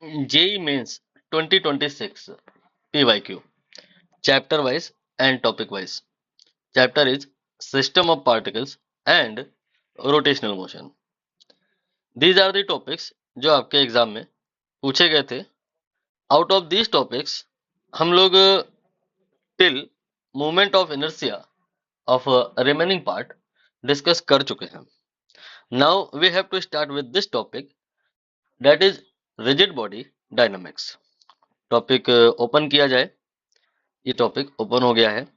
JEE Mains 2026 PYQ chapter wise and topic wise. Chapter is System of Particles and Rotational Motion. These are the topics जो आपके exam में पूछे गए थे. Out of these topics हम लोग till movement of inertia of remaining part discuss कर चुके हैं. Now we have to start with this topic, that is rigid body dynamics. Topic open किया जाए. ये टॉपिक ओपन हो गया है.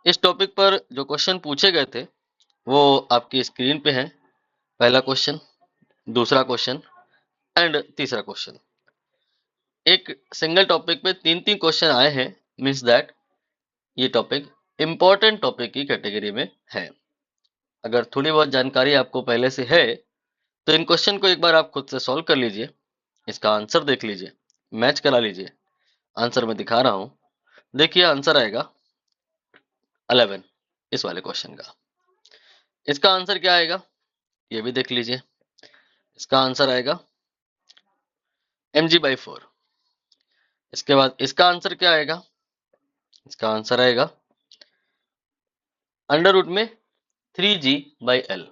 इस टॉपिक पर जो क्वेश्चन पूछे गए थे वो आपकी स्क्रीन पे हैं. पहला क्वेश्चन, दूसरा क्वेश्चन एंड तीसरा क्वेश्चन. एक सिंगल टॉपिक पे तीन तीन क्वेश्चन आए हैं, मीन्स दैट ये टॉपिक इंपॉर्टेंट टॉपिक की कैटेगरी में है. अगर थोड़ी बहुत जानकारी आपको पहले से है तो इन क्वेश्चन को एक बार आप खुद से सॉल्व कर लीजिए. इसका आंसर देख लीजिए, मैच करा लीजिए. आंसर मैं दिखा रहा हूं. देखिए आंसर आएगा 11 इस वाले क्वेश्चन का. इसका आंसर क्या आएगा ये भी देख लीजिए. इसका आंसर आएगा mg/4. इसके बाद इसका आंसर क्या आएगा? इसका आंसर आएगा अंडर रूट में 3g/l.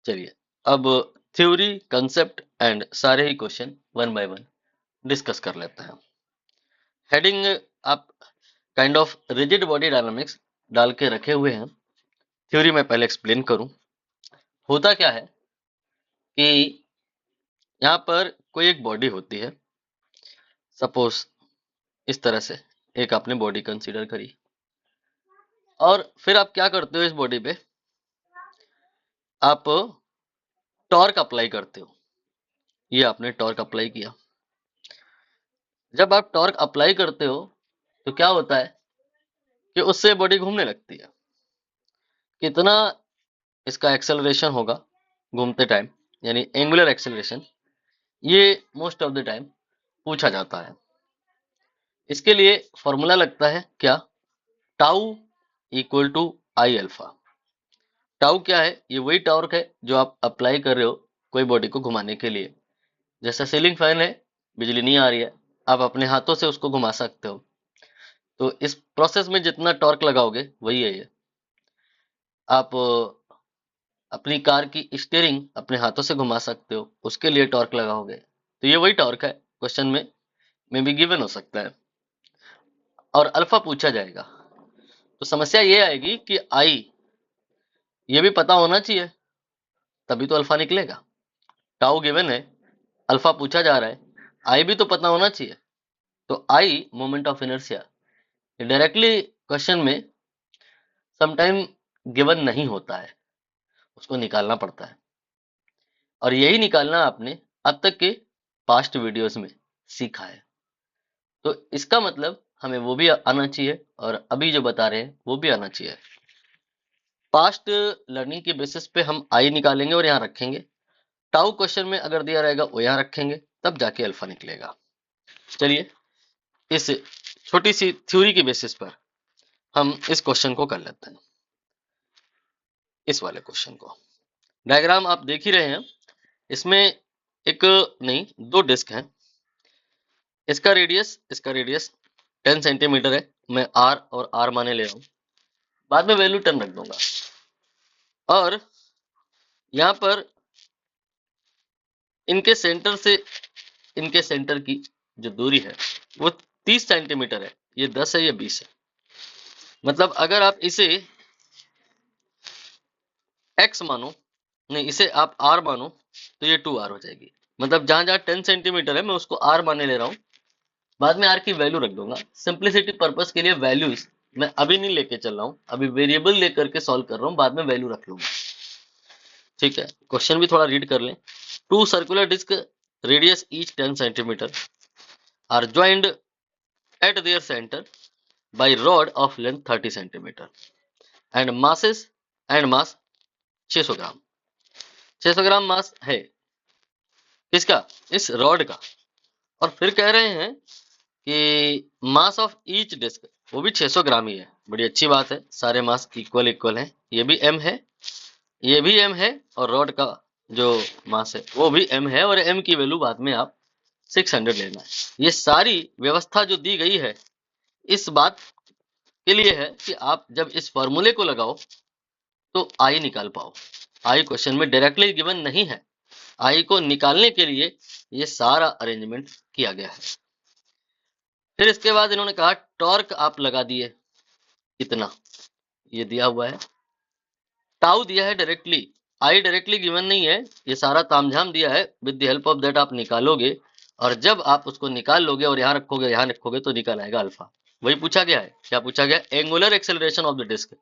चलिए अब थ्योरी, कंसेप्ट एंड सारे ही question one by one discuss कर लेते हैं. हेडिंग आप kind of rigid body dynamics डाल के रखे हुए हैं. थ्योरी में पहले एक्सप्लेन करूं. होता क्या है कि यहाँ पर कोई एक बॉडी होती है. सपोज इस तरह से एक आपने बॉडी कंसीडर करी और फिर आप क्या करते हो, इस बॉडी पे आप टॉर्क अप्लाई करते हो. ये आपने टॉर्क अप्लाई किया. जब आप टॉर्क अप्लाई करते हो तो क्या होता है कि उससे बॉडी घूमने लगती है. कितना इसका एक्सेलरेशन होगा घूमते टाइम, यानी एंगुलर एक्सेलरेशन, ये मोस्ट ऑफ द टाइम पूछा जाता है. इसके लिए फॉर्मूला लगता है क्या? Tau equal to I alpha. Tau क्या है? ये वही टॉर्क है जो आप अप्लाई कर रहे हो कोई बॉडी को घुमाने के लिए. जैसा सीलिंग फैन है, बिजली नहीं आ रही है, आप अपने हाथों से उसको घुमा सकते हो. तो इस प्रोसेस में जितना टॉर्क लगाओगे वही है ये. आप अपनी कार की स्टीयरिंग अपने हाथों से घुमा सकते हो, उसके लिए टॉर्क लगाओगे. तो ये वही टॉर्क है. क्वेश्चन में भी गिवन हो सकता है और अल्फा पूछा जाएगा. तो समस्या ये आएगी कि आई ये भी पता होना चाहिए, तभी तो अल्फा निकलेगा. टाउ गिवन है, अल्फा पूछा जा रहा है, आई भी तो पता होना चाहिए. तो I moment of inertia directly question में समटाइम गिवन नहीं होता है, उसको निकालना पड़ता है. और यही निकालना आपने अब तक के पास्ट वीडियोस में सीखा है. तो इसका मतलब हमें वो भी आना चाहिए और अभी जो बता रहे हैं वो भी आना चाहिए. पास्ट लर्निंग के बेसिस पे हम आई निकालेंगे और यहाँ रखेंगे. टाउ क्वेश्चन में अगर दिया रहेगा वो यहाँ रखेंगे, तब जाके अल्फा निकलेगा. चलिए इस छोटी सी थ्योरी के बेसिस पर हम इस क्वेश्चन को कर लेते हैं. इस वाले क्वेश्चन को डायग्राम आप देख ही रहे हैं. इसमें एक नहीं दो डिस्क हैं. इसका रेडियस 10 सेंटीमीटर है. मैं आर और आर माने ले रहा हूं, बाद में वैल्यू 10 रख दूंगा. और यहां पर इनके सेंटर से इनके सेंटर की जो दूरी है वो 30 सेंटीमीटर है. ये 10 है, ये 20 है. मतलब अगर आप इसे x मानो, नहीं इसे आप r मानो, तो ये 2r हो जाएगी. मतलब जहां जहां 10 सेंटीमीटर है मैं उसको r माने ले रहा हूं, बाद में r की वैल्यू रख दूंगा. सिंप्लिसिटी पर्पस के लिए वैल्यूज मैं अभी नहीं लेके चल रहा हूं, अभी वेरिएबल लेकर के सॉल्व कर रहा हूं, बाद में वैल्यू रख लूंगा. ठीक है, क्वेश्चन भी थोड़ा रीड कर लें. Two circular disc radius each 10 centimetre are joined at their centre by rod of length 30 centimetre and mass 600 gram. 600 gram mass है किसका? इस रॉड का. और फिर कह रहे हैं कि मास ऑफ ईच डिस्क वो भी 600 ग्राम ही है. बड़ी अच्छी बात है, सारे मास इक्वल हैं. ये भी m है, ये भी m है, और रॉड का जो मास है वो भी m है. और m की वैल्यू बाद में आप 600 लेना है। ये सारी व्यवस्था जो दी गई है इस बात के लिए है कि आप जब इस फॉर्मूले को लगाओ तो आई निकाल पाओ। आई क्वेश्चन में डायरेक्टली गिवन नहीं है, आई को निकालने के लिए ये सारा अरेंजमेंट किया गया है। फिर इसके बाद इन्होंने कहा टॉर्क आप लगा दिए, कितना ये दिया हुआ है, टाउ दिया है डायरेक्टली, आई डायरेक्टली गिवन नहीं है, ये सारा तामझाम दिया है, with the help of that आप निकालोगे और जब आप उसको निकाल लोगे और यहाँ रखोगे तो निकल आएगा अल्फा। वही पूछा गया है। क्या पूछा गया? Angular acceleration of the disc,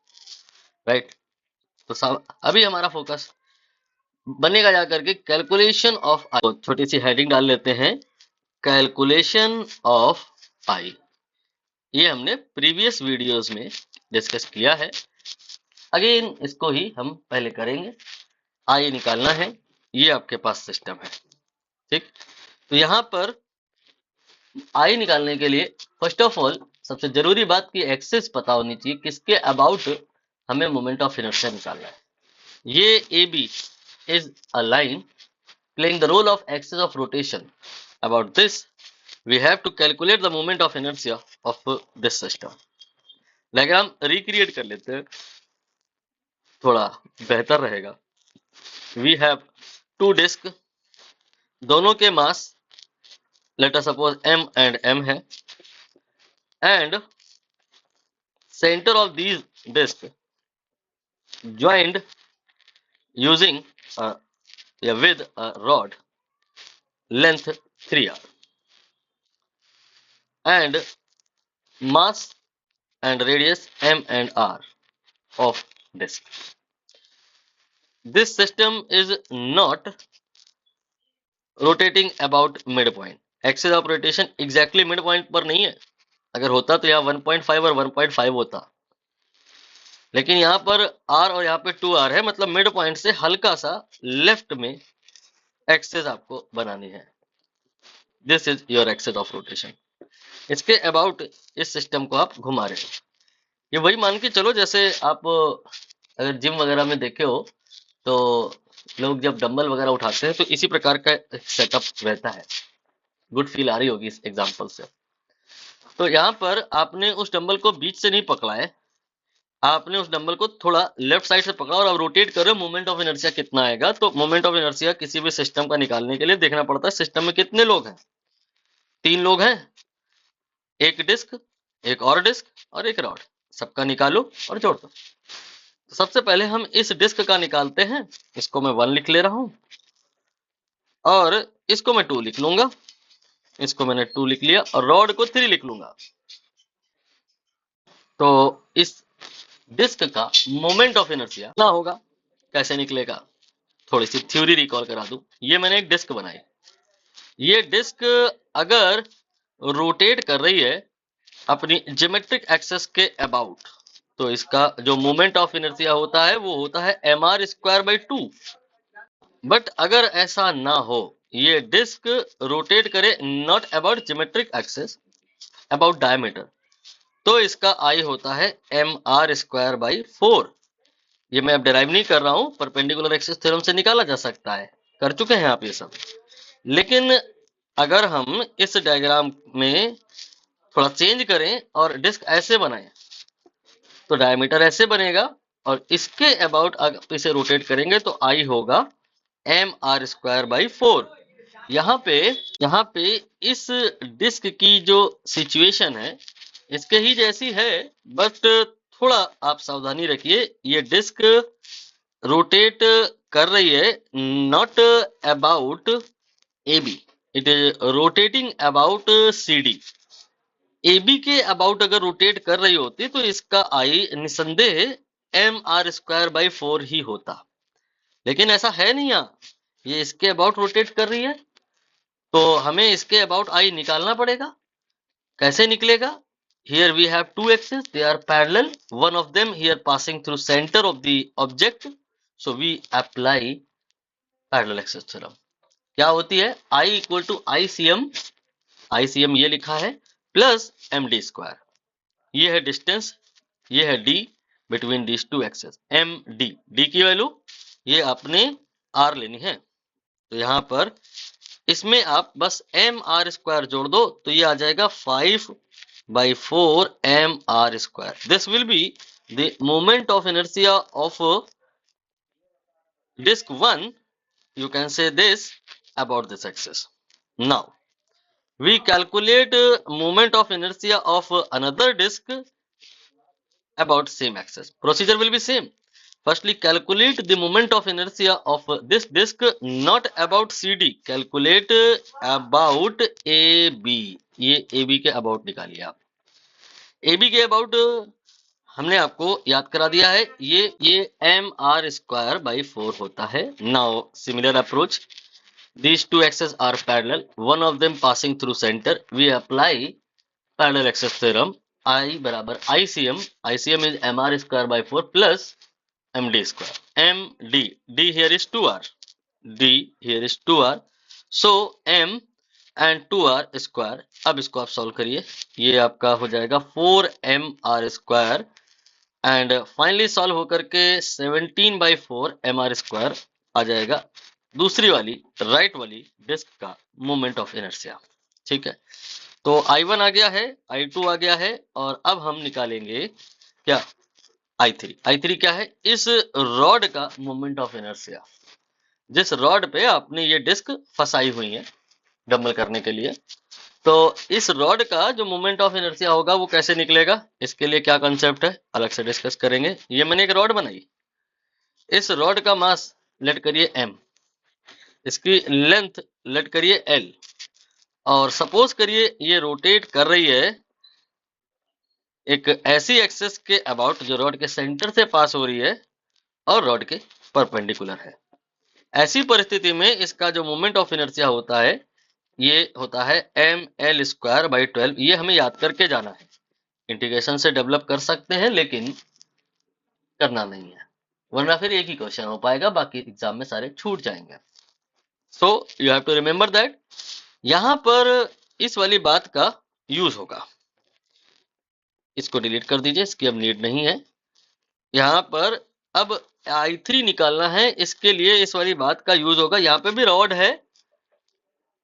right. तो अभी हमारा फोकस बनेगा जाकर के कैलकुलेशन ऑफ आई। छोटी सी हेडिंग डाल लेते हैं, कैलकुलेशन ऑफ आई। ये हमने प्रीवियस वीडियोस में डिस्कस किया है, अगेन इसको ही हम पहले करेंगे। आई निकालना है, ये आपके पास सिस्टम है, ठीक। तो यहाँ पर आई निकालने के लिए फर्स्ट ऑफ ऑल सबसे जरूरी बात की एक्सेस पता होनी चाहिए, किसके अबाउट हमें मोमेंट ऑफ इनर्शिया निकालना है। ये A B is a line playing the role of axis of rotation. About this, we have to calculate the moment of inertia of this system. Diagram recreate कर लेते हैं, थोड़ा बेहतर रहेगा। We have two disc, दोनों के मास let us suppose m and m है, and center of these disc joined using with a rod length 3r and mass and radius m and r of disc. This system is not rotating about midpoint. Axis of rotation exactly midpoint पर नहीं है, अगर होता तो यहाँ 1.5 और 1.5 होता, लेकिन यहाँ पर r और यहाँ पे 2r है, मतलब मिड पॉइंट से हल्का सा लेफ्ट में एक्सिस आपको बनानी है। This is your axis of rotation. इसके अबाउट इस सिस्टम को आप घुमा रहे हो। ये वही मान के चलो जैसे आप अगर जिम वगैरह में देखे हो तो लोग जब डंबल वगैरह उठाते हैं तो इसी प्रकार का सेटअप रहता है। गुड फील आ रही होगी इस एग्जांपल से। तो यहाँ पर आपने उस डंबल को बीच से नहीं पकड़ा है, आपने उस डंबल को थोड़ा लेफ्ट साइड से पकड़ा और अब रोटेट करो, मोमेंट ऑफ इनर्शिया कितना आएगा। तो मोमेंट ऑफ इनर्शिया किसी भी सिस्टम का निकालने के लिए देखना पड़ता है सिस्टम में कितने लोग हैं। 3 लोग हैं, एक डिस्क, एक और डिस्क और एक रॉड, सबका निकालो और जोड़ दो। तो सबसे पहले हम इस डिस्क का निकालते हैं, इसको मैं 1 लिख ले रहा हूं और इसको मैं 2 लिख लूंगा, इसको मैंने 2 लिख लिया और रॉड को 3 लिख लूंगा। तो इस डिस्क का मोमेंट ऑफ इनर्शिया कितना होगा, कैसे निकलेगा, थोड़ी सी थ्योरी रिकॉल करा दूं। ये मैंने एक डिस्क बनाई, ये डिस्क अगर रोटेट कर रही है अपनी ज्योमेट्रिक एक्सिस के अबाउट, तो इसका जो मोमेंट ऑफ इनर्शिया होता है वो होता है mr²/2। बट अगर ऐसा ना हो, ये डिस्क रोटेट करे not about geometric axis, about diameter, तो इसका आई होता है mr²/4। ये मैं अब डिराइव नहीं कर रहा हूं, परपेंडिकुलर एक्सिस थ्योरम से निकाला जा सकता है, कर चुके हैं आप ये सब। लेकिन अगर हम इस डायग्राम में थोड़ा चेंज करें और डिस्क ऐसे बनाएं तो डायमीटर ऐसे बनेगा और इसके अबाउट अगर इसे रोटेट करेंगे तो आई होगा mr²/4। यहाँ पे इस डिस्क की जो सिचुएशन है इसके ही जैसी है, बट थोड़ा आप सावधानी रखिए। ये डिस्क रोटेट कर रही है not about A B, it is rotating about C D. A B के अबाउट अगर रोटेट कर रही होती तो इसका आई निसंदेह mr²/4 ही होता, लेकिन ऐसा है नहीं। यहाँ ये इसके अबाउट रोटेट कर रही है तो हमें इसके अबाउट आई निकालना पड़ेगा। कैसे निकलेगा? Here we have 2 axes, they are parallel, one of them here passing through center of the object, so we apply parallel axis theorem। क्या होती है? I equal to ICM ये लिखा है प्लस md², ये है डिस्टेंस, ये है d between these 2 axes, d की वैल्यू ये आपने r लेनी है। तो यहाँ पर इसमें आप बस एम आर स्क्वायर जोड़ दो तो ये आ जाएगा 5/4 M R square. This will be the moment of inertia of disk 1. You can say this about this axis. Now we calculate moment of inertia of another disk about same axis. Procedure will be same. Firstly, calculate the moment of inertia of this disk, not about CD. Calculate about AB. ये AB के about निकालिए आप। AB के about हमने आपको याद करा दिया है, ये एम आर स्क्वायर बाई 4 होता है। Now similar approach, these two axes are parallel, one of them passing through center. We apply parallel axis theorem. I बराबर ICM. ICM is mr square by 4 plus md square. md, d here is 2r, d here is 2r, so m and 2r square. अब इसको आप solve करिए, ये आपका हो जाएगा 4mr square and finally solve होकर के 17/4 mr स्क्वायर आ जाएगा दूसरी वाली राइट वाली डिस्क का मोमेंट ऑफ इनर्शिया। ठीक है, तो I1 आ गया है, I2 आ गया है, और अब हम निकालेंगे क्या, I3। I3 क्या है, इस रॉड का मोमेंट ऑफ इनर्शिया, जिस रॉड पे आपने ये डिस्क फंसाई हुई है डंबल करने के लिए, तो इस रॉड का जो मोमेंट ऑफ इनर्शिया होगा वो कैसे निकलेगा, इसके लिए क्या कंसेप्ट है अलग से डिस्कस करेंगे। ये मैंने एक रॉड बनाई, इस रॉड का मास लेट करिए m, इसकी लेंथ लेट करिए l, और सपोज करिए ये रोटेट कर रही है एक ऐसी एक्सिस के अबाउट जो रॉड के सेंटर से पास हो रही है और रॉड के परपेंडिकुलर है। ऐसी परिस्थिति में इसका जो मोमेंट ऑफ इनर्शिया होता है ये होता है ml स्क्वायर बाई 12। ये हमें याद करके जाना है, इंटीग्रेशन से डेवलप कर सकते हैं लेकिन करना नहीं है, वरना फिर एक ही क्वेश्चन हो पाएगा, बाकी एग्जाम में सारे छूट जाएंगे। So you have to remember that यहां पर इस वाली बात का यूज होगा, इसको डिलीट कर दीजिए, इसकी अब नीड नहीं है। यहाँ पर अब I3 निकालना है, इसके लिए इस वाली बात का यूज होगा। यहाँ पे भी रॉड है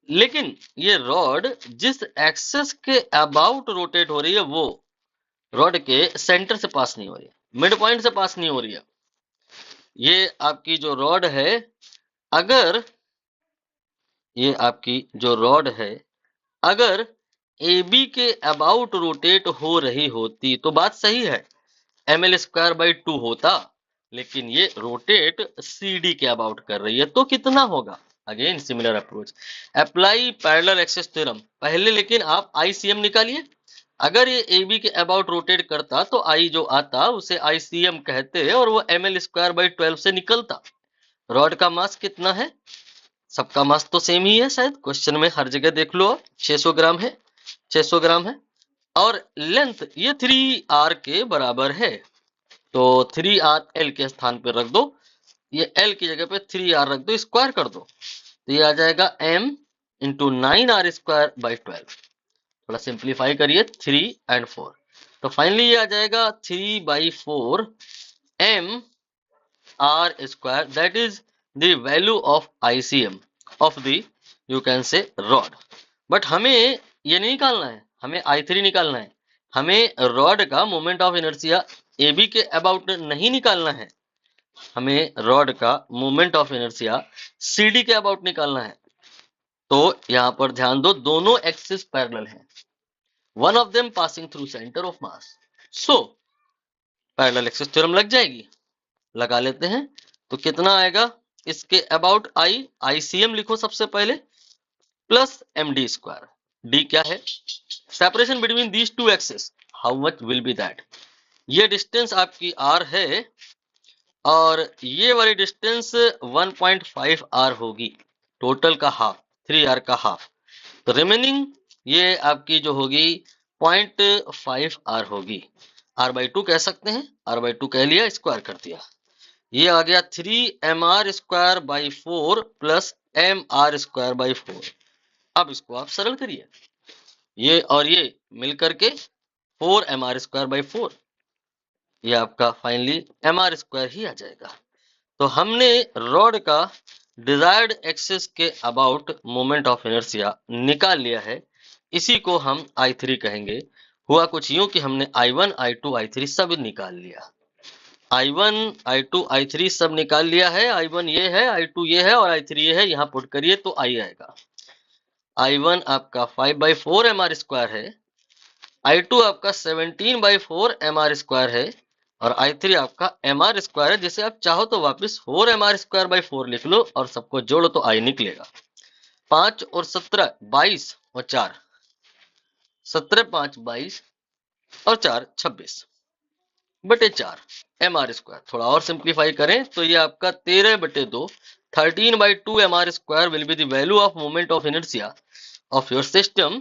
लेकिन ये रॉड जिस एक्सेस के अबाउट रोटेट हो रही है वो रॉड के सेंटर से पास नहीं हो रही है, मिड पॉइंट से पास नहीं हो रही है। ये आपकी जो रॉड है, अगर ये आपकी जो रॉड है अगर AB के अबाउट रोटेट हो रही होती तो बात सही है, ml स्क्वायर बाई 2 होता, लेकिन ये रोटेट CD के अबाउट कर रही है तो कितना होगा। Again similar approach, apply parallel axis theorem पहले, लेकिन आप ICM निकालिए। अगर ये AB के अबाउट रोटेट करता तो I जो आता उसे ICM कहते और वो ml स्क्वायर बाई 12 से निकलता। रॉड का मास कितना है, सबका मास तो सेम ही है, शायद क्वेश्चन में हर जगह देख लो, 600 ग्राम है, 600 ग्राम है, और लेंथ ये 3r के बराबर है, तो 3r l के स्थान पर रख दो, ये l की जगह पे 3r रख दो, स्क्वायर कर दो, तो ये आ जाएगा m into 9r square by 12। थोड़ा सिंप्लीफाई करिए 3 एंड 4, तो फाइनली ये आ जाएगा 3/4 m r square, that is the value of ICM of the you can से रॉड। बट हमें ये नहीं निकालना है, हमें I3 निकालना है, हमें रॉड का मोमेंट ऑफ इनर्शिया AB के अबाउट नहीं निकालना है, हमें रॉड का मोमेंट ऑफ इनर्शिया CD के अबाउट निकालना है। तो यहां पर ध्यान दो, दोनों एक्सिस पैरेलल हैं, one of them passing through centre of mass, so parallel axis theorem लग जाएगी, लगा लेते हैं। तो कितना आएगा, इसके अबाउट ICM लिखो सबसे पहले, प्लस md स्क्वायर, d क्या है, separation between these two axis, how much will be that, ये डिस्टेंस आपकी r है और ये वाली डिस्टेंस 1.5 r होगी, टोटल का हाफ, 3r का हाफ, तो रिमेनिंग ये आपकी जो होगी 0.5 r होगी, r/2 कह सकते हैं, r/2 कह लिया, स्क्वायर कर दिया, ये आ गया 3mr square by 4 plus mr square by 4। अब इसको आप सरल करिए, ये और ये मिल करके 4mr स्क्वायर बाई 4, ये आपका फाइनली mr स्क्वायर ही आ जाएगा। तो हमने रॉड का डिजायर्ड एक्सिस के अबाउट मोमेंट ऑफ इनर्शिया निकाल लिया है, इसी को हम I3 कहेंगे। हुआ कुछ यूं कि हमने I1, I2, I3 सब निकाल लिया। I1, I2, I3 सब निकाल लिया है। I1 ये है, I2 ये है और I3 ये है। यहाँ पुट करिए तो I आएगा। I1 आपका 5/4 mr² है, I2 आपका 17/4 mr² है और I3 आपका mr² है, जिसे आप चाहो तो वापस 4 mr²/4 लिख लो और सबको जोड़ो तो I निकलेगा। 5 और 17 22 और 4 17, 5 22 और 4 26/4 mr²। थोड़ा और सिंप्लीफाई करें तो ये आपका 13/2 13/2 mr² will be the value of moment of inertia of your system.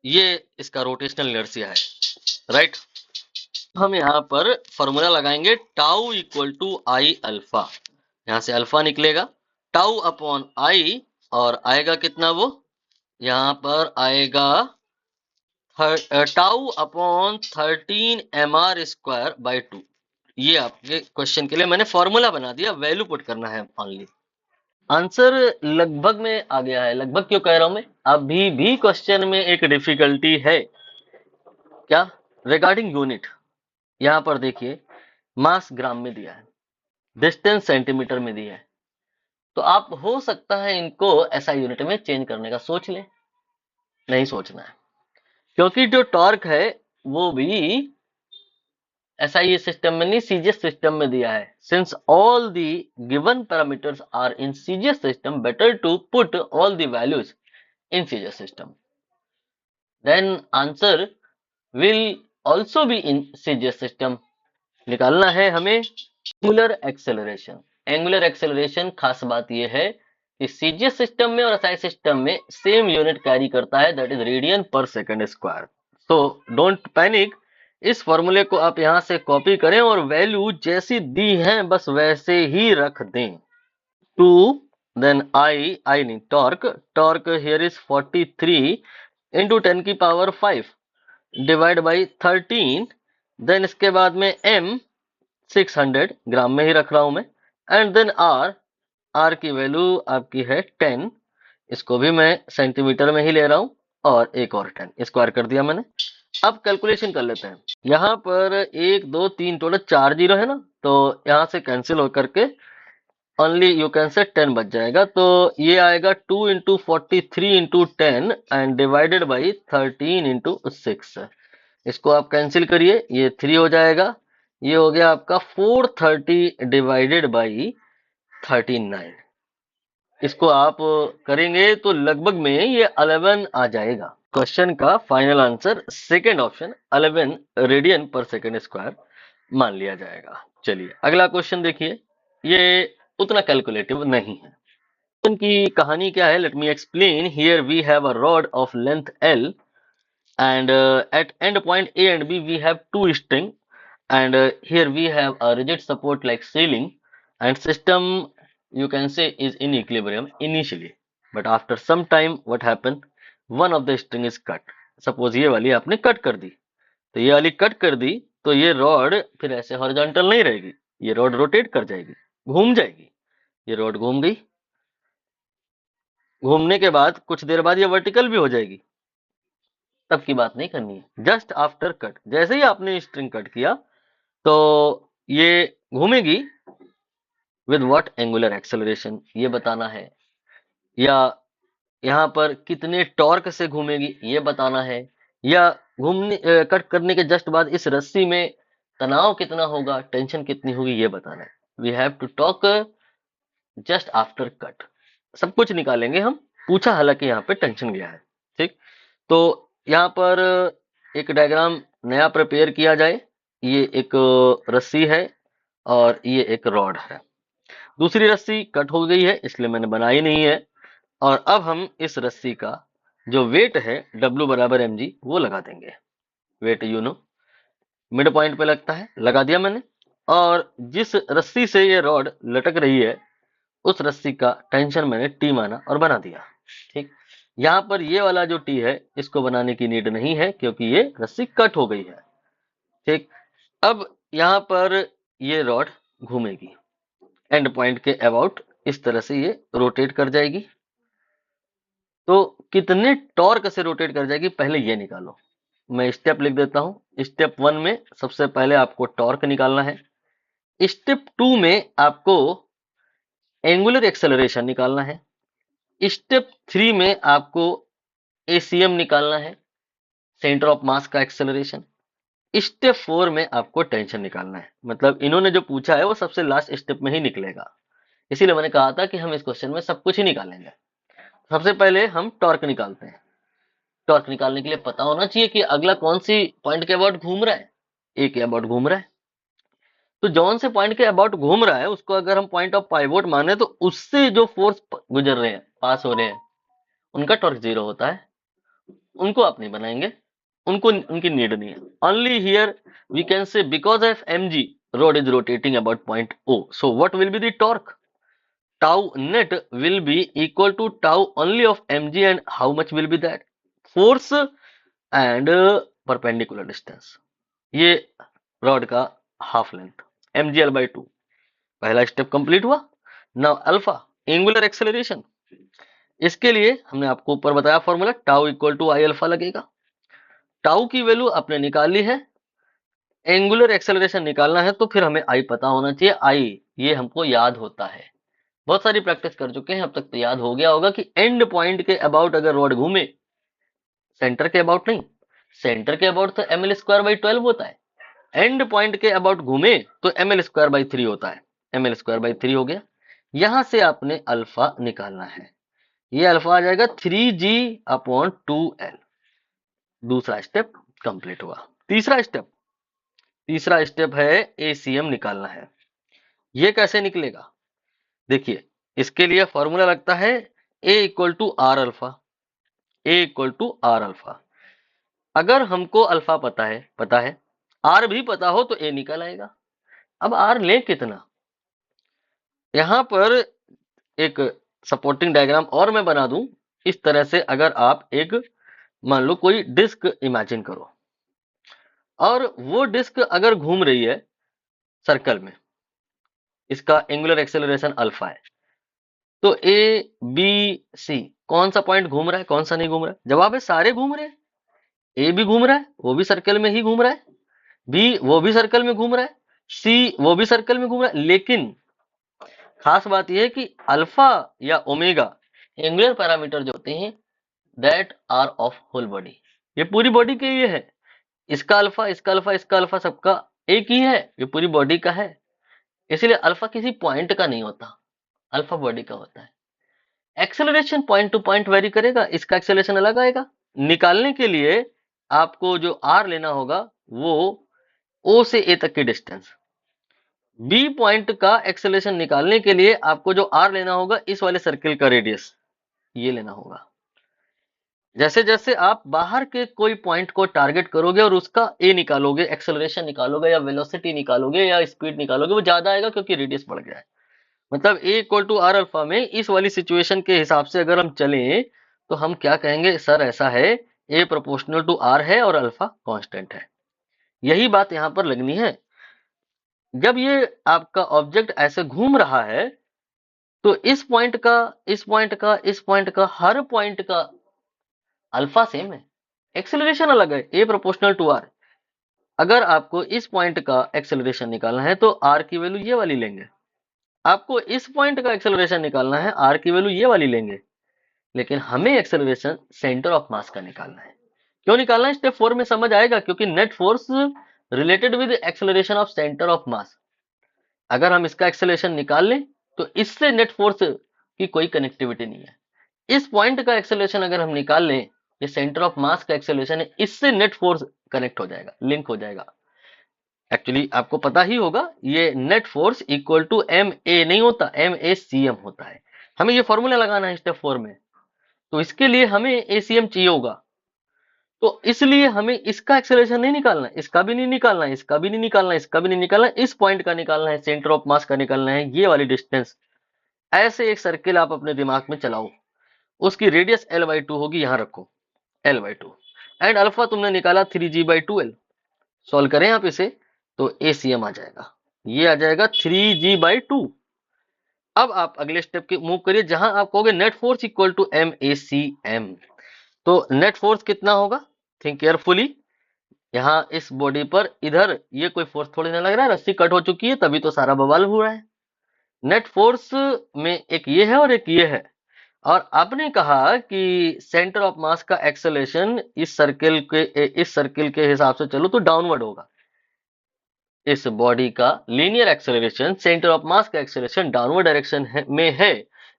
ये इसका रोटेशनल इनर्शिया है, राइट। हम यहाँ पर फॉर्मूला लगाएंगे tau equal to I alpha. यहाँ से अल्फा निकलेगा टाउ अपॉन आई और आएगा कितना वो, यहाँ पर आएगा टाउ अपॉन 13 mr²/2। ये आपके क्वेश्चन के लिए मैंने फॉर्मूला बना दिया, वैल्यू पुट करना है ओनली। आंसर लगभग में आ गया है। लगभग क्यों कह रहा हूं मैं, अभी भी क्वेश्चन में एक डिफिकल्टी है। क्या? Regarding unit. यहाँ पर देखिए मास ग्राम में दिया है, डिस्टेंस सेंटीमीटर में दिया है, तो आप हो सकता है इनको ऐसा यूनिट में चेंज करने का सोच लें। नहीं सोचना है, क्योंकि जो टॉर्क है वो भी SI सिस्टम में नहीं, CGS सिस्टम में दिया है। Since all the given parameters are in CGS system, better to put all the values in CGS system, then answer will also be in CGS system. निकालना है हमें एंगुलर एक्सेलरेशन। एंगुलर एक्सेलरेशन खास बात यह है कि CGS सिस्टम में और SI सिस्टम में सेम यूनिट कैरी करता है, दैट इज रेडियन पर second square. So don't panic, इस फॉर्मूले को आप यहां से कॉपी करें और वैल्यू जैसी दी है बस वैसे ही रख दें। 2 देन आई नहीं, टॉर्क हियर इज 43 इंटू 10 की पावर 5 डिवाइड बाई 13। देन इसके बाद में m 600 ग्राम में ही रख रहा हूं मैं, एंड देन r की वैल्यू आपकी है 10। इसको भी मैं सेंटीमीटर में ही ले रहा हूं और एक और 10 स्क्वायर कर दिया मैंने। अब कैलकुलेशन कर लेते हैं। यहाँ पर 1 2 3 टोटल 4 जीरो है ना, तो यहाँ से कैंसिल होकर के ओनली यू कैन से 10 बच जाएगा। तो ये आएगा 2 into 43 into 10 and divided by 13 into 6। इसको आप कैंसिल करिए, ये 3 हो जाएगा। ये हो गया आपका 430 डिवाइडेड बाई 39। इसको आप करेंगे तो लगभग में ये 11 आ जाएगा। क्वेश्चन का final answer second option 11 radian पर सेकेंड स्क्वायर मान लिया जाएगा। चलिए अगला क्वेश्चन देखिए, ये उतना कैलकुलेटिव नहीं है। क्वेश्चन की कहानी क्या है, let me explain. Here we have a rod of length L and at end point A and B we have two string, and here we have a rigid support like ceiling, and system you can say is in equilibrium initially, but after some time what happen, one of the string is cut। suppose ये वाली आपने cut कर दी, तो ये वाली cut कर दी तो ये रॉड फिर ऐसे हॉरिजॉन्टल नहीं रहेगी, ये रॉड रोटेट कर जाएगी, घूम जाएगी। ये रॉड घूम गई, घूमने के बाद कुछ देर बाद ये वर्टिकल भी हो जाएगी। तब की बात नहीं करनी है, जस्ट आफ्टर कट। जैसे ही आपने स्ट्रिंग कट किया तो ये घूमेगी विद व्हाट, एंगुलर एक्सेलरेशन, ये बताना है। या यहाँ पर कितने टॉर्क से घूमेगी ये बताना है। या घूमने कट करने के जस्ट बाद इस रस्सी में तनाव कितना होगा, टेंशन कितनी होगी, ये बताना है। We have to talk just after cut. सब कुछ निकालेंगे हम। पूछा हालांकि यहाँ पे टेंशन गया है, ठीक। तो यहाँ पर एक डायग्राम नया प्रिपेयर किया जाए। ये एक रस्सी है और ये एक रॉड है। दूसरी रस्सी कट हो गई है इसलिए मैंने बनाई नहीं है। और अब हम इस रस्सी का जो वेट है W बराबर mg वो लगा देंगे। Weight you know mid point पे लगता है, लगा दिया मैंने। और जिस रस्सी से ये रॉड लटक रही है उस रस्सी का टेंशन मैंने T माना और बना दिया, ठीक। यहाँ पर ये वाला जो T है इसको बनाने की नीड नहीं है क्योंकि ये रस्सी कट हो गई है, ठीक। अब यहाँ पर ये रॉड घूमेगी एंड पॉइंट के अबाउट इस तरह से ये रोटेट कर जाएगी। तो कितने टॉर्क से रोटेट कर जाएगी पहले ये निकालो। मैं स्टेप लिख देता हूं। स्टेप 1 में सबसे पहले आपको टॉर्क निकालना है। स्टेप 2 में आपको एंगुलर एक्सेलरेशन निकालना है। स्टेप 3 में आपको एसीएम निकालना है, सेंटर ऑफ मास का एक्सेलरेशन। स्टेप 4 में आपको टेंशन निकालना है। मतलब इन्होंने जो पूछा है वो सबसे लास्ट स्टेप में ही निकलेगा, इसीलिए मैंने कहा था कि हम इस क्वेश्चन में सब कुछ ही निकालेंगे। सबसे पहले हम टॉर्क निकालते हैं। टॉर्क निकालने के लिए पता होना चाहिए कि अगला कौन सी पॉइंट के अबाउट घूम रहा है। ए के अबाउट घूम रहा है, तो जौन से पॉइंट के अबाउट घूम रहा है उसको अगर हम पॉइंट ऑफ पाइवोट माने तो उससे जो फोर्स गुजर रहे हैं, पास हो रहे हैं, उनका टॉर्क 0 होता है। उनको आप नहीं बनाएंगे, उनको उनकी नीड नहीं है। Only here we can say because of mg rod is rotating about point O, so what will be the torque? Tau net will be equal to tau only of mg, and how much will be that? Force and perpendicular distance, ये रॉड का half length mgl/2। पहला step complete हुआ। Now alpha, angular acceleration. इसके लिए हमने आपको ऊपर बताया formula, tau equal to I alpha लगेगा। टाउ की वैल्यू आपने निकाल ली है, एंगुलर एक्सेलरेशन निकालना है तो फिर हमें आई पता होना चाहिए। आई ये हमको याद होता है, बहुत सारी प्रैक्टिस कर चुके हैं अब तक, तो याद हो गया होगा कि एंड पॉइंट के अबाउट अगर रॉड घूमे, सेंटर के अबाउट नहीं, सेंटर के अबाउट तो ml²/12 होता है। एंड पॉइंट के अबाउट घूमे तो ml²/3 होता है। ml²/3 हो गया। यहां से आपने अल्फा निकालना है। ये अल्फा आ जाएगा 3g/2l। दूसरा स्टेप कंप्लीट हुआ। तीसरा स्टेप है एसीएम निकालना है। ये कैसे निकलेगा? देखिए, इसके लिए फॉर्मूला लगता है A equal to R alpha. A equal to R alpha. अगर हमको अल्फा पता है, आर भी पता हो तो ए निकल आएगा। अब आर ले कितना, यहां पर एक सपोर्टिंग डायग्राम और मैं बना दूं। इस तरह से अगर आप एक मान लो कोई डिस्क इमेजिन करो, और वो डिस्क अगर घूम रही है सर्कल में, इसका एंगुलर एक्सेलरेशन अल्फा है, तो ए बी सी कौन सा पॉइंट घूम रहा है, कौन सा नहीं घूम रहा है? जवाब है सारे घूम रहे हैं। ए भी घूम रहा है, वो भी सर्कल में ही घूम रहा है। बी वो भी सर्कल में घूम रहा है। सी वो भी सर्कल में घूम रहा है। लेकिन खास बात यह है कि अल्फा या ओमेगा एंगुलर पैरामीटर जो होते हैं that are of whole body, ये पूरी बॉडी के लिए है। इसका अल्फा, इसका अल्फा, इसका अल्फा सबका एक ही है, ये पूरी बॉडी का है। इसलिए अल्फा किसी पॉइंट का नहीं होता, अल्फा बॉडी का होता है। Acceleration point two point very करेगा, इसका एक्सेलरेशन अलग आएगा। निकालने के लिए आपको जो आर लेना होगा वो ओ से ए तक की डिस्टेंस। बी पॉइंट का एक्सेलरेशन निकालने के लिए आपको जो आर लेना होगा इस वाले सर्किल का रेडियस, ये लेना होगा। जैसे जैसे आप बाहर के कोई पॉइंट को टारगेट करोगे और उसका ए निकालोगे, एक्सेलरेशन निकालोगे या वेलोसिटी निकालोगे या स्पीड निकालोगे, वो ज्यादा आएगा क्योंकि रेडियस बढ़ गया है। मतलब ए इक्वल टू आर अल्फा में इस वाली सिचुएशन के हिसाब से अगर हम चलें तो हम क्या कहेंगे, सर ऐसा है ए प्रोपोर्शनल टू आर है और अल्फा कांस्टेंट है। यही बात यहां पर लगनी है। जब ये आपका ऑब्जेक्ट ऐसे घूम रहा है तो इस पॉइंट का, इस पॉइंट का, इस पॉइंट का, हर पॉइंट का अल्फा सेम है, एक्सेलरेशन अलग है, ए प्रोपोर्शनल टू आर। अगर आपको इस पॉइंट का एक्सेलरेशन निकालना है तो आर की वैल्यू ये वाली लेंगे। आपको इस पॉइंट का एक्सेलरेशन निकालना है, आर की वैल्यू ये वाली लेंगे। लेकिन हमें एक्सेलरेशन सेंटर ऑफ मास का निकालना है। क्यों निकालना है स्टेप 4 में समझ आएगा, क्योंकि net force related with acceleration of centre of मास। अगर हम इसका एक्सेलरेशन निकाल लें तो इससे नेट फोर्स की कोई कनेक्टिविटी नहीं है। इस पॉइंट का एक्सेलरेशन अगर हम निकाल लें, ये सेंटर ऑफ मास का एक्सेलरेशन है, इससे नेट फोर्स कनेक्ट हो जाएगा, लिंक हो जाएगा। एक्चुअली आपको पता ही होगा ये net force equal to M A नहीं होता, एम ए सी एम होता है। हमें ये फॉर्मूला लगाना है स्टेप 4 में, तो इसके लिए हमें एसीएम चाहिए होगा। तो इसलिए हमें इसका एक्सेलरेशन नहीं निकालना, इसका भी नहीं निकालना, इसका भी नहीं निकालना, इसका भी नहीं निकालना, इस पॉइंट का निकालना है, सेंटर ऑफ मास का निकालना है, ये वाली डिस्टेंस। ऐसे एक सर्किल आप अपने दिमाग में चलाओ, उसकी रेडियस l/2 होगी, यहां रखो l/2, एंड अल्फा तुमने निकाला 3g/2l। सॉल्व करें आप इसे तो एसीएम आ जाएगा, ये आ जाएगा 3g/2। अब आप अगले स्टेप की मूव करिए, जहां आप कहोगे net force equal to M A C M. तो नेट फोर्स कितना होगा, थिंक केयरफुली। यहाँ इस बॉडी पर इधर ये कोई फोर्स थोड़ी ना लग रहा है, रस्सी कट हो चुकी है तभी तो सारा बवाल हो रहा है। नेट फोर्स में एक ये है और एक ये है, और आपने कहा कि सेंटर ऑफ मास का एक्सेलरेशन इस सर्किल के हिसाब से चलो तो डाउनवर्ड होगा। इस बॉडी का linear acceleration, centre of mass का एक्सेलरेशन डाउनवर्ड डायरेक्शन में है।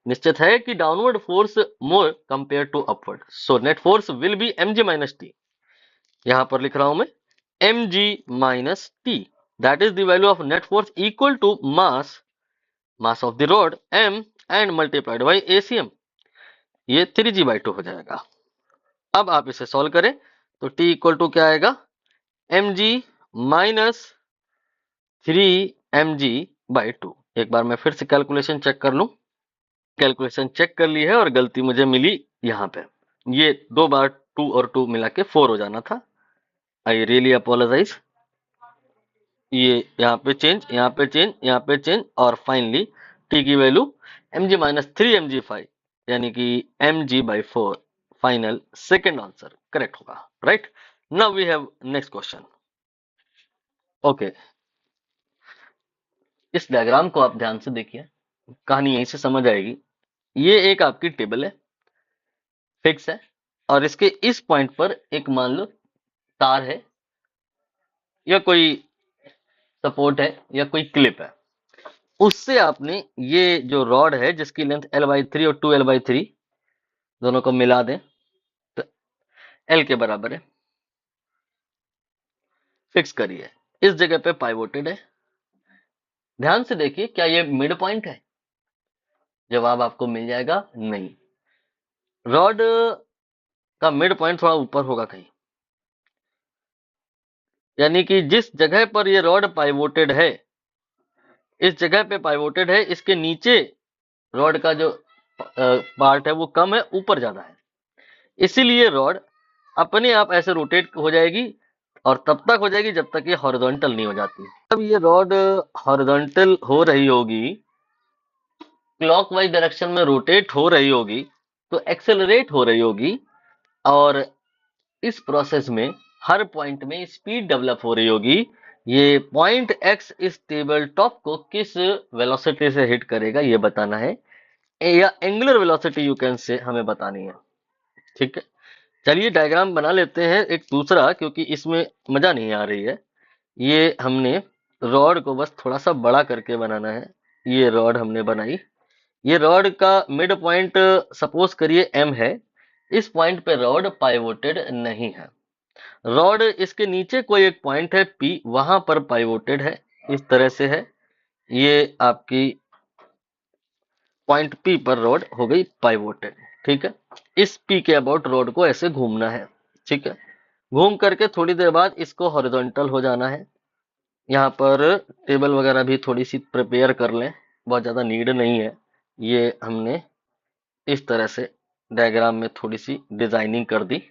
निश्चित है कि downward force more compare to upward, so net force will be mg minus T. यहां पर लिख रहा हूं मैं mg minus T, that is the value of net force equal to mass of the rod m and multiplied by ACM। ये 3g/2 हो जाएगा। अब आप इसे सॉल्व करें तो t इक्वल टू क्या आएगा, mg माइनस 3mg/2। एक बार मैं फिर से कैलकुलेशन चेक कर लूं। कैलकुलेशन चेक कर ली है और गलती मुझे मिली यहाँ पे, ये 2 बार 2 और 2 मिला के 4 हो जाना था। I really apologise. ये यहाँ पे चेंज, यहाँ पे चेंज, यहाँ पे चेंज, और फाइनली टी की वैल्यू mg माइनस 3mg/5 यानी कि mg/4। Final second answer correct होगा, right. Now we have next question. Okay, इस डायग्राम को आप ध्यान से देखिए, कहानी यहीं से समझ आएगी। ये एक आपकी टेबल है, फिक्स है, और इसके इस पॉइंट पर एक मान लो तार है या कोई सपोर्ट है या कोई क्लिप है। उससे आपने ये जो रॉड है जिसकी लेंथ L/3 और 2L/3 दोनों को मिला दें तो L के बराबर है, फिक्स करिए। इस जगह पे पाइवोटेड है। ध्यान से देखिए, क्या ये मिड पॉइंट है? जवाब आपको मिल जाएगा नहीं। रॉड का मिड पॉइंट थोड़ा ऊपर होगा कहीं, यानी कि जिस जगह पर ये रॉड पाइवोटेड है, इस जगह पे पाइवोटेड है, इसके नीचे रॉड का जो पार्ट है वो कम है, ऊपर ज्यादा है। इसीलिए रॉड अपने आप ऐसे रोटेट हो जाएगी और तब तक हो जाएगी जब तक ये हॉरिजॉन्टल नहीं हो जाती। जब ये रॉड हॉरिजॉन्टल हो रही होगी, क्लॉकवाइज डायरेक्शन में रोटेट हो रही होगी, तो एक्सेलरेट हो रही होगी, और इस प्रोसेस में हर पॉइंट में स्पीड डेवलप हो रही होगी। ये पॉइंट एक्स इस टेबल टॉप को किस वेलोसिटी से हिट करेगा ये बताना है, या एंगुलर वेलोसिटी यू कैन से हमें बतानी है। ठीक है, चलिए डायग्राम बना लेते हैं एक दूसरा, क्योंकि इसमें मजा नहीं आ रही है। ये हमने रॉड को बस थोड़ा सा बड़ा करके बनाना है। ये रॉड हमने बनाई, ये रॉड का मिड पॉइंट सपोज करिए M है। इस पॉइंट पे रॉड पाइवोटेड नहीं है। रॉड इसके नीचे कोई एक पॉइंट है P, वहां पर पाइवोटेड है, इस तरह से है। ये आपकी पॉइंट P पर रॉड हो गई पाइवोटेड। ठीक है, इस P के अबाउट रॉड को ऐसे घूमना है। ठीक है, घूम करके थोड़ी देर बाद इसको हॉरिजॉन्टल हो जाना है। यहाँ पर टेबल वगैरह भी थोड़ी सी प्रिपेयर कर लें, बहुत ज़्यादा नीड नहीं है। ये हमने इस तरह से डायग्राम में थोड़ी सी डिजाइनिंग कर दी,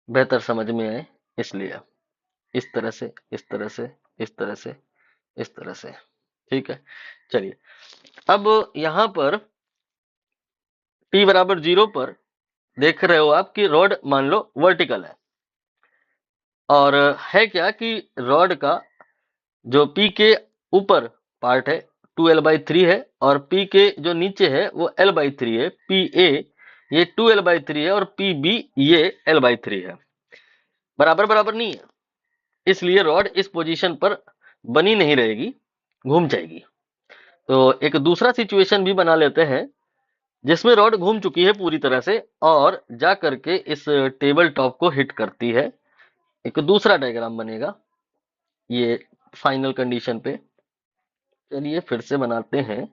बेहतर समझ में आए इसलिए। इस तरह से, इस तरह से, इस तरह से, इस तरह से। ठीक है, चलिए अब यहाँ पर t बराबर 0 पर देख रहे हो आप कि रॉड मान लो वर्टिकल है, और है क्या कि रॉड का जो P के ऊपर पार्ट है 2L/3 है, और P के जो नीचे है वो L/3 है। PA ये 2L/3 है और PB ये L/3 है। बराबर बराबर नहीं है, इसलिए रॉड इस पोजीशन पर बनी नहीं रहेगी, घूम जाएगी। तो एक दूसरा सिचुएशन भी बना लेते हैं जिसमें रॉड घूम चुकी है पूरी तरह से और जा करके इस टेबल टॉप को हिट करती है। एक दूसरा डायग्राम बनेगा ये फाइनल कंडीशन पे। चलिए फिर से बनाते हैं।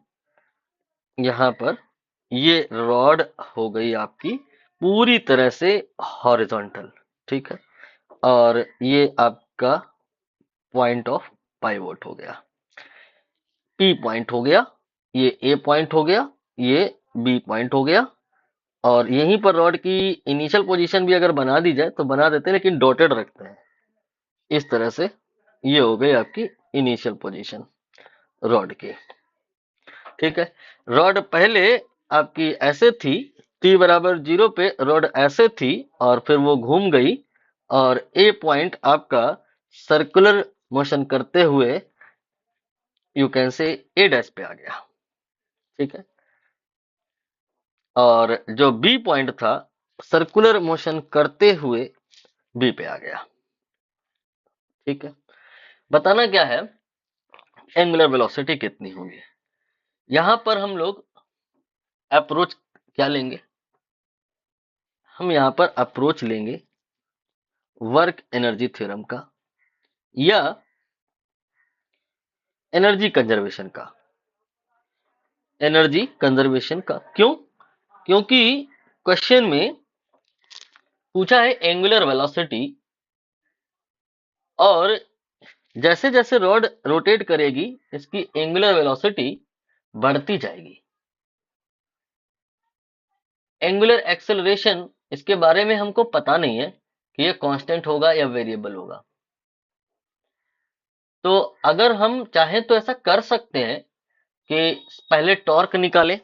यहाँ पर ये रॉड हो गई आपकी पूरी तरह से हॉरिजॉन्टल। ठीक है, और ये आपका पॉइंट ऑफ पाइवोट हो गया, P पॉइंट हो गया, ये A पॉइंट हो गया, ये B पॉइंट हो गया। और यहीं पर रॉड की इनिशियल पोजीशन भी अगर बना दी जाए तो बना देते हैं, लेकिन डॉटेड रखते हैं इस तरह से। ये हो गई आपकी इनिशियल पोजीशन रॉड की। ठीक है। रॉड पहले आपकी ऐसे थी, t बराबर 0 पे रॉड ऐसे थी और फिर वो घूम गई और ए पॉइंट आपका सर्कुलर मोशन करते हुए यू कैन से ए डैश पे आ गया। ठीक है। और जो बी पॉइंट था सर्कुलर मोशन करते हुए बी पे आ गया। ठीक है। बताना क्या है, एंगुलर वेलोसिटी कितनी होगी। यहां पर हम लोग अप्रोच क्या लेंगे, हम यहां पर अप्रोच लेंगे वर्क एनर्जी थ्योरम का या एनर्जी कंजर्वेशन का। एनर्जी कंजर्वेशन का क्यों? क्योंकि क्वेश्चन में पूछा है एंगुलर वेलोसिटी, और जैसे जैसे रॉड रोटेट करेगी इसकी एंगुलर वेलोसिटी बढ़ती जाएगी। एंगुलर एक्सेलरेशन इसके बारे में हमको पता नहीं है कि ये कांस्टेंट होगा या वेरिएबल होगा। तो अगर हम चाहें तो ऐसा कर सकते हैं कि पहले टॉर्क निकालें,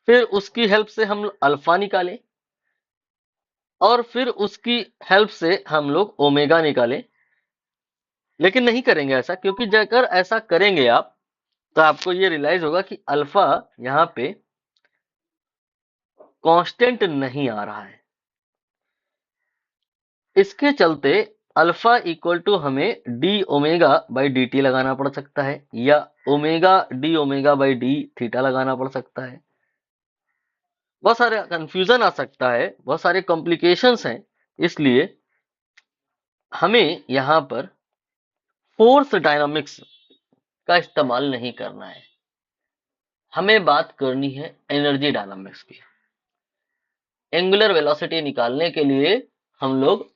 फिर उसकी हेल्प से हम अल्फा निकालें, और फिर उसकी हेल्प से हम लोग ओमेगा निकालें। लेकिन नहीं करेंगे ऐसा, क्योंकि अगर ऐसा करेंगे आप तो आपको ये रियलाइज होगा कि अल्फा यहाँ पे कांस्टेंट नहीं आ रहा है। इसके चलते अल्फा इक्वल टू हमें D omega by D T लगाना पड़ सकता है, या omega D omega by D theta लगाना पड़ सकता है। बहुत सारे कंफ्यूजन आ सकता है, बहुत सारे कॉम्प्लिकेशंस हैं। इसलिए हमें यहां पर फोर्स डायनामिक्स का इस्तेमाल नहीं करना है, हमें बात करनी है एनर्जी डायनामिक्स की। एंगुलर वेलोसिटी निकालने के लिए हम लोग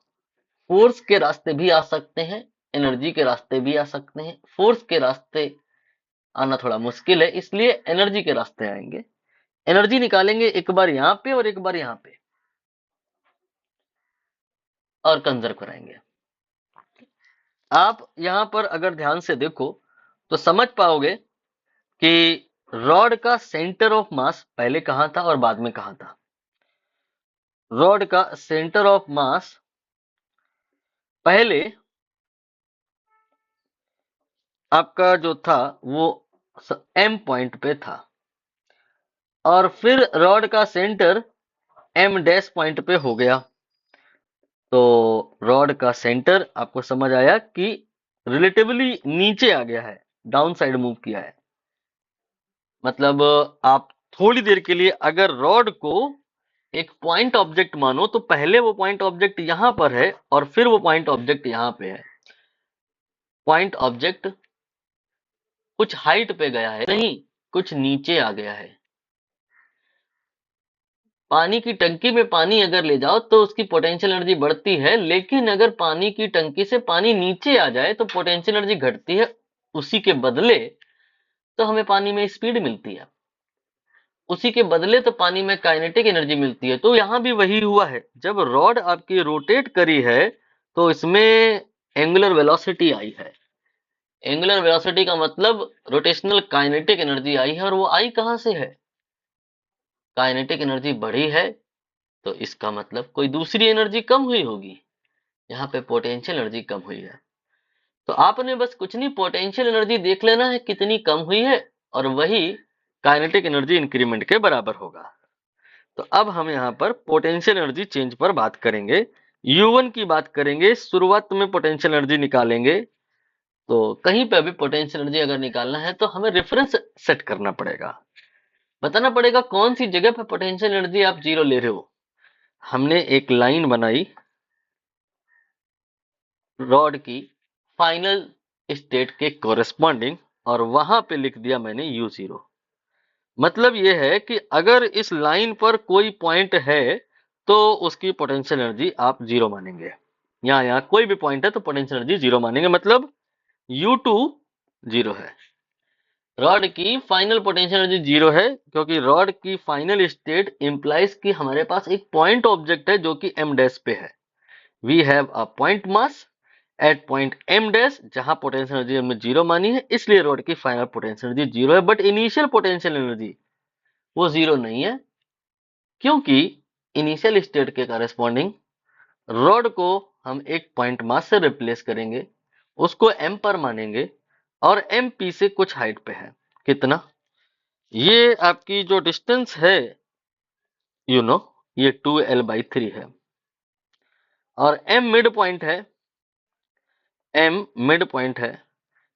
फोर्स के रास्ते भी आ सकते हैं, एनर्जी के रास्ते भी आ सकते हैं। फोर्स के रास्ते आना थोड़ा मुश्किल है, इसलिए एनर्जी के रास्ते आएंगे। एनर्जी निकालेंगे एक बार यहाँ पे और एक बार यहाँ पे, और कंजर्व कराएंगे। आप यहाँ पर अगर ध्यान से देखो तो समझ पाओगे कि रॉड का सेंटर ऑफ मास पहले कहां था और बाद में कहां था। रॉड का सेंटर ऑफ मास पहले आपका जो था वो एम पॉइंट पे था, और फिर रॉड का सेंटर एम डैश पॉइंट पे हो गया। तो रॉड का सेंटर आपको समझ आया कि रिलेटिवली नीचे आ गया है, डाउन साइड मूव किया है। मतलब आप थोड़ी देर के लिए अगर रॉड को एक पॉइंट ऑब्जेक्ट मानो तो पहले वो पॉइंट ऑब्जेक्ट यहां पर है और फिर वो पॉइंट ऑब्जेक्ट यहां पे है। पॉइंट ऑब्जेक्ट कुछ हाइट पे गया है, नहीं कुछ नीचे आ गया है। पानी की टंकी में पानी अगर ले जाओ तो उसकी पोटेंशियल एनर्जी बढ़ती है, लेकिन अगर पानी की टंकी से पानी नीचे आ जाए तो पोटेंशियल एनर्जी घटती है। उसी के बदले तो हमें पानी में स्पीड मिलती है, उसी के बदले तो पानी में काइनेटिक एनर्जी मिलती है। तो यहां भी वही हुआ है, जब रॉड आपकी रोटेट करी है तो इसमें एंगुलर वेलोसिटी आई है। एंगुलर वेलोसिटी का मतलब रोटेशनल काइनेटिक एनर्जी आई है, और वो आई कहां से है? काइनेटिक एनर्जी बढ़ी है तो इसका मतलब कोई दूसरी एनर्जी कम हुई होगी। यहाँ पे पोटेंशियल एनर्जी कम हुई है। तो आपने बस कुछ नहीं, पोटेंशियल एनर्जी देख लेना है कितनी कम हुई है, और वही काइनेटिक एनर्जी इंक्रीमेंट के बराबर होगा। तो अब हम यहाँ पर पोटेंशियल एनर्जी चेंज पर बात करेंगे, U1 की बात करेंगे। शुरुआत में पोटेंशियल एनर्जी निकालेंगे, तो कहीं पे भी पोटेंशियल एनर्जी अगर निकालना है तो हमें रेफरेंस सेट करना पड़ेगा, बताना पड़ेगा कौन सी जगह पे पोटेंशियल एनर्जी आप जीरो ले रहे हो। हमने एक लाइन बनाई रॉड की फाइनल स्टेट के कोरेस्पॉन्डिंग, और वहां पे लिख दिया मैंने U0। मतलब ये है कि अगर इस लाइन पर कोई पॉइंट है तो उसकी पोटेंशियल एनर्जी आप जीरो मानेंगे। यहाँ कोई भी पॉइंट है तो पोटेंशियल एनर्जी जीरो मानेंगे, मतलब U2 जीरो है। रॉड की फाइनल पोटेंशियल एनर्जी जीरो है, क्योंकि रॉड की फाइनल स्टेट इंप्लाइज कि हमारे पास एक पॉइंट ऑब्जेक्ट है जो कि m डैश पे है। We have a point mass at point M dash, जहां पोटेंशियल एनर्जी हमने जीरो मानी है, इसलिए रॉड की फाइनल पोटेंशियल एनर्जी जीरो है, बट इनिशियल पोटेंशियल एनर्जी वो जीरो नहीं है, क्योंकि इनिशियल स्टेट के कॉरेस्पॉन्डिंग रॉड को हम एक पॉइंट मास से रिप्लेस करेंगे, उसको एम पर मानेंगे, और एम पी से कुछ हाइट पे है। कितना? ये आपकी जो डिस्टेंस है ये 2l/3 है, और m मिड पॉइंट है,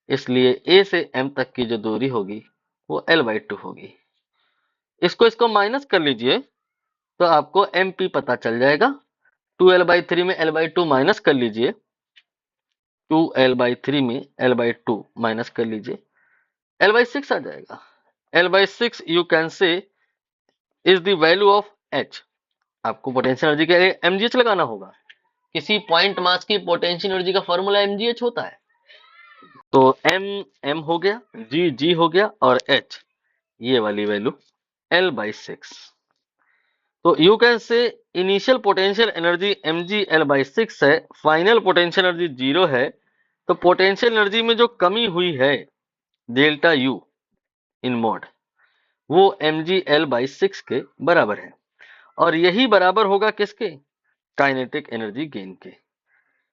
इसलिए a से m तक की जो दूरी होगी वो l/2 होगी। इसको माइनस कर लीजिए तो आपको mp पता चल जाएगा। 2l/3 में l/2 माइनस कर लीजिए, 2l/3 में l/2 माइनस कर लीजिए, l/6 आ जाएगा। l/6 यू कैन से is the value of h। आपको पोटेंशियल एनर्जी के लिए mgh लगाना होगा। किसी पॉइंट मास की पोटेंशियल एनर्जी का फॉर्मूला mgh होता है। तो m हो गया, g हो गया, और h ये वाली वैल्यू l/6। तो यू कैन से initial potential energy mg l/6 है, फाइनल पोटेंशियल एनर्जी जीरो है, तो पोटेंशियल एनर्जी में जो कमी हुई है डेल्टा यू इन मोड, वो mg l/6 के बराबर है, और यही बराबर होगा किसके? काइनेटिक एनर्जी गेन के।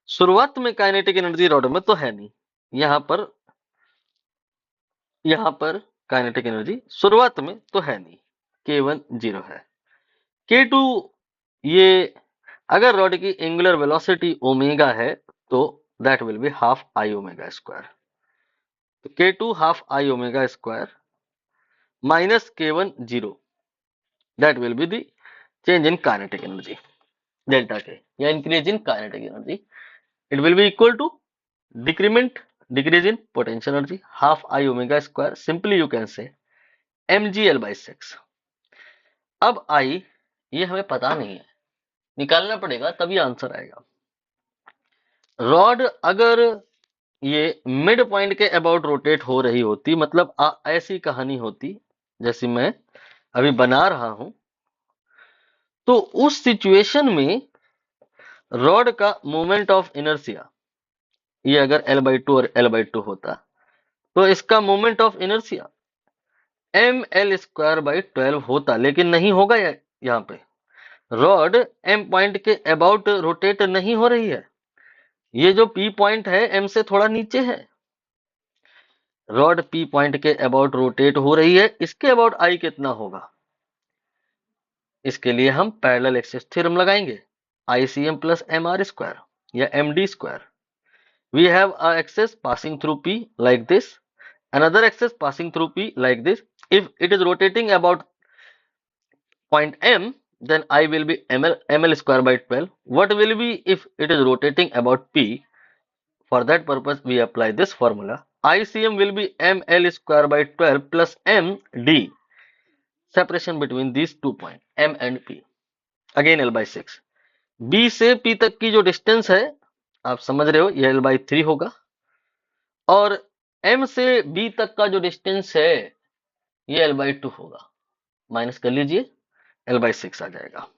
शुरुआत में काइनेटिक एनर्जी रॉड में तो है नहीं, यहां पर काइनेटिक एनर्जी शुरुआत में तो है नहीं, k1 जीरो है। k2 ये अगर रॉड की एंगुलर वेलोसिटी ओमेगा है तो that will be half I omega square. तो k2 half I omega square minus k1 zero, that will be the change in kinetic energy delta K, या increase in kinetic energy. It will be equal to decrease in potential energy half I omega square, simply you can say mg l/6। अब I ये हमें पता नहीं है, निकालना पड़ेगा तभी आंसर आएगा। रॉड अगर ये मिड पॉइंट के अबाउट रोटेट हो रही होती, मतलब ऐसी कहानी होती जैसी मैं अभी बना रहा हूं, तो उस सिचुएशन में रॉड का मोमेंट ऑफ इनर्शिया, ये अगर l/2 और l/2 होता, तो इसका मोमेंट ऑफ इनर्शिया ml²/12 होता, लेकिन नहीं होगा। यहाँ पे रॉड m पॉइंट के अबाउट रोटेट नहीं हो रही है, ये जो p पॉइंट है m से थोड़ा नीचे है, रॉड p पॉइंट के अबाउट रोटेट हो रही है, इसके अबाउट I कितना होगा? इसके लिए हम पैरेलल एक्सिस थ्योरम लगाएंगे, ICM प्लस mr² या md²। We have a axis passing through P like this, another axis passing through P like this. If it is rotating about point M, then I will be ml²/12. What will be if it is rotating about P? For that purpose, we apply this formula. ICM will be ml²/12 plus md. Separation between these 2 points, M and P. Again l/6. B से P तक की जो distance है, आप समझ रहे हो, ये l/3 होगा, और M से B तक का जो डिस्टेंस है ये l/2 होगा। माइनस कर लीजिए, l/6 आ जाएगा।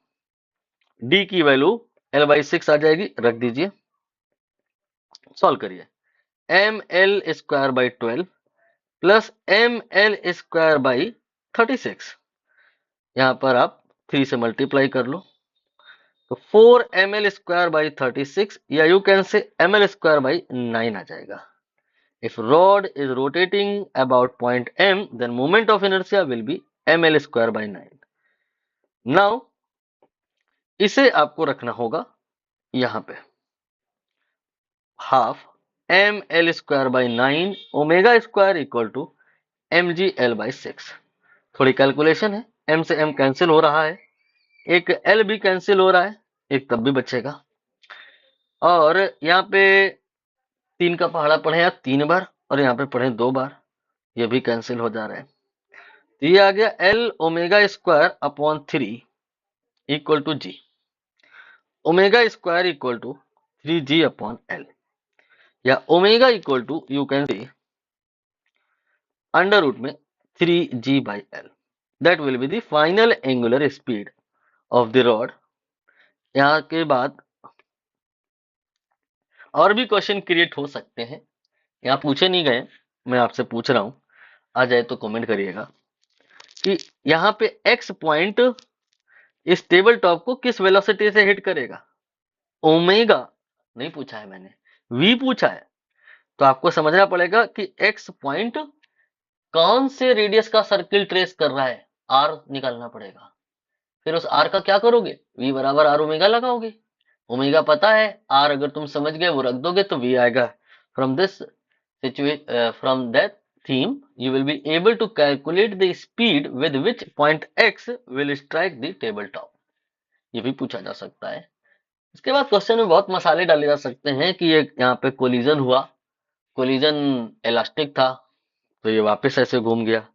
D की वैल्यू l/6 आ जाएगी, रख दीजिए, सॉल्व करिए। ml²/12 प्लस ml²/36, यहां पर आप 3 से मल्टीप्लाई कर लो, तो 4ml²/36, या यू कैन से ml²/9 आ जाएगा। If rod is rotating about point M, then moment of inertia will be ml²/9। Now इसे आपको रखना होगा यहां पे, half ml²/9 omega square equal to mg l/6। थोड़ी कैलकुलेशन है, m से m कैंसिल हो रहा है, एक l भी कैंसिल हो रहा है, एक तब भी बचेगा, और यहाँ पे 3 का पहाड़ा पढ़े आप 3 बार, और यहाँ पे पढ़े 2 बार, ये भी कैंसिल हो जा रहा है। तो ये आ गया l omega equal to g, omega equal to 3g/L, या omega equal to you can say under root में 3g/L। That will be the final angular speed of the rod. यहाँ के बाद और भी क्वेश्चन क्रिएट हो सकते हैं, यहाँ पूछे नहीं गए, मैं आपसे पूछ रहा हूं, आ जाए तो कमेंट करिएगा कि यहाँ पे एक्स पॉइंट इस टेबल टॉप को किस वेलोसिटी से हिट करेगा। ओमेगा नहीं पूछा है मैंने, वी पूछा है। तो आपको समझना पड़ेगा कि एक्स पॉइंट कौन से रेडियस का सर्किल ट्रेस कर रहा है, आर निकालना पड़ेगा। फिर उस आर का क्या करोगे, वी बराबर आर ओमेगा लगाओगे। ओमेगा पता है, आर अगर तुम समझ गए वो रख दोगे तो वी आएगा। From this from that theme, you will be able to calculate the speed with which point X will strike the tabletop। ये भी पूछा जा सकता है। इसके बाद क्वेश्चन में बहुत मसाले डाले जा सकते हैं कि ये यहाँ पे कोलिजन हुआ, कोलिजन इलास्टिक था तो ये वापस ऐसे घूम गया।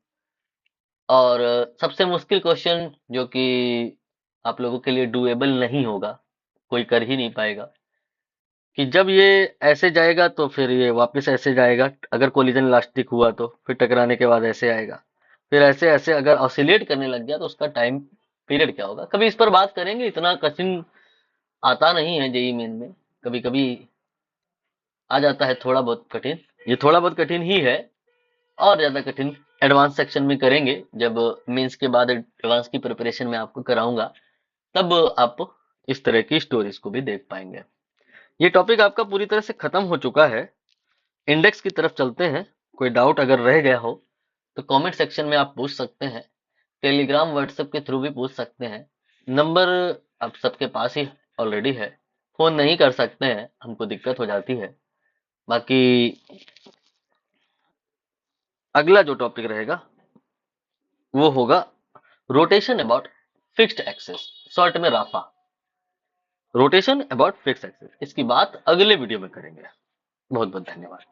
और सबसे मुश्किल क्वेश्चन जो कि आप लोगों के लिए डुएबल नहीं होगा, कोई कर ही नहीं पाएगा, कि जब ये ऐसे जाएगा तो फिर ये वापस ऐसे जाएगा, अगर कोलिजन इलास्टिक हुआ तो फिर टकराने के बाद ऐसे आएगा, फिर ऐसे ऐसे अगर ऑसिलेट करने लग गया तो उसका टाइम पीरियड क्या होगा। कभी इस पर बात करेंगे, इतना कठिन आता नहीं है जेई मेन में, कभी कभी आ जाता है थोड़ा बहुत कठिन, ये थोड़ा बहुत कठिन ही है। और ज्यादा कठिन एडवांस सेक्शन में करेंगे, जब मेंस के बाद एडवांस की प्रिपरेशन में आपको कराऊंगा, तब आप इस तरह की स्टोरीज को भी देख पाएंगे। ये टॉपिक आपका पूरी तरह से खत्म हो चुका है, इंडेक्स की तरफ चलते हैं। कोई डाउट अगर रह गया हो तो कमेंट सेक्शन में आप पूछ सकते हैं, टेलीग्राम व्हाट्सएप के थ्रू भी पूछ सकते हैं। नंबर आप सबके पास ही ऑलरेडी है, फोन नहीं कर सकते हैं, हमको दिक्कत हो जाती है। बाकी अगला जो टॉपिक रहेगा वो होगा rotation about fixed axis, short में राफा, रोटेशन अबाउट फिक्स्ड एक्सिस। इसकी बात अगले वीडियो में करेंगे। बहुत बहुत धन्यवाद।